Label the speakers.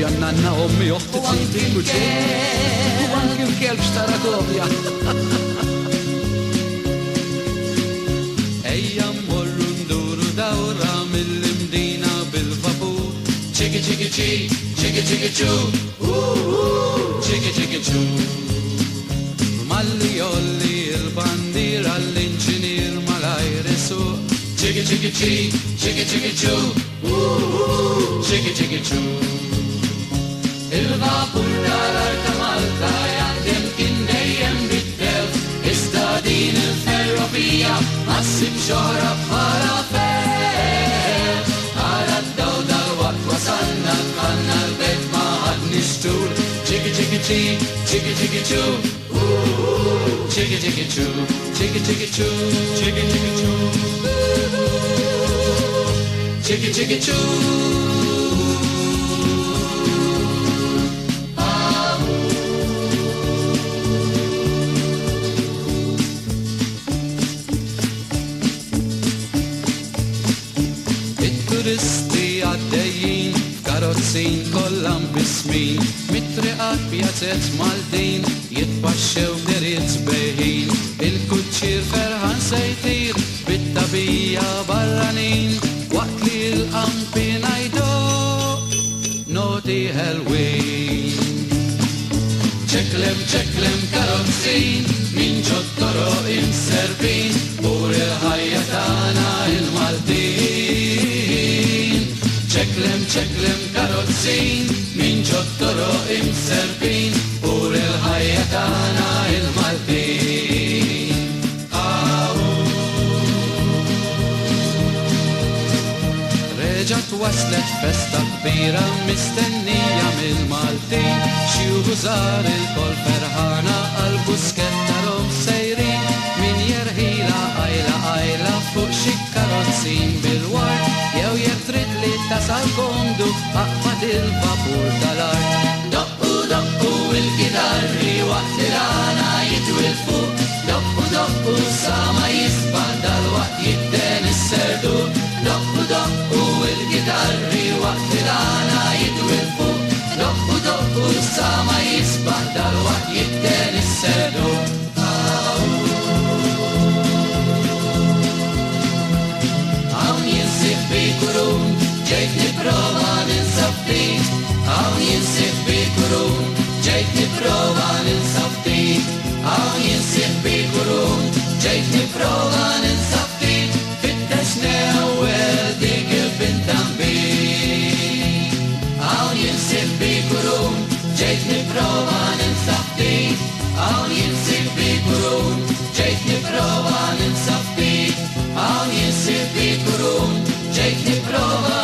Speaker 1: abja nanna ommi uħti titi kuġġej u anki l-kelb xtara kopja. Ejja mmorru nduru dawra mill-imdina bil-vapur. Chiki chiki chi, chiki chiki chu, chiki chiki chu. Malli jolli il-bandira l-inġinier mal-ajresu. Chiki chiki chi, chiki chiki chu, chiki chiki chu. Il-vapur tal-Arka Malta jandem kien dejjem bid-dew, iżda din il-ferrovija ma ssib xoħra bħala fer. Ara d-daw dal-waqt wasalna tħanna l-bejt ma ħadniex tul. Chiki chiki chi, chiki chiki chu, chiki chiki chu, chiki chiki chu, chiki chiki chu, chiki chiki chu. Turisti għaddejjin, karozzin kollam bismin, mitriqat pjazzet Maltin, jitbaxxew deriet sbejħin, il-kuċċir ferħan sejtir, bit-tabija barranin, waqt li l-qampi najdo, noti Halloween. ċeklem karozzin, min ġottoro imserbin, pur il-ħajja tana il-Maltin. ċeklem karozzin, min ġottoro imserbin, pur il-ħajja tana il-Maltin. Reġat waslet festa kbira mistennija mill-Maltin, xi użar il-kol ferħana għal-busketta rom sejrin, min jerħila għajla fuq xi karozzin bil-wart, jew jertrid li tasal kondu aqbad il-vapur tal-art. Doqqu il-kitarri waqt il-għana jitwilfu, doqqu sama jisbaq dal-waqt jidden is-serdu. Doqqu il-kitarri waqt il-għana jitwilfu, doqqu sama jisbaq dal-waqt jidden is-serdu. Kurun, ġejt niprofa ninsaftik, hawn jinsib bi-kurun, ġejt niprofa ninsaftik, hawn jinsib bi-kurun, ġejt niprofa ninsaftik, fittex newwel dik il-bintambi. Hawn jinsib bi-kurun, ġejt niprofa ninsaftik, hawn jinsib bi-kurun, ġejt niprofa ninsaftik, hawn jinsib bi-kurun, ġejt niprofa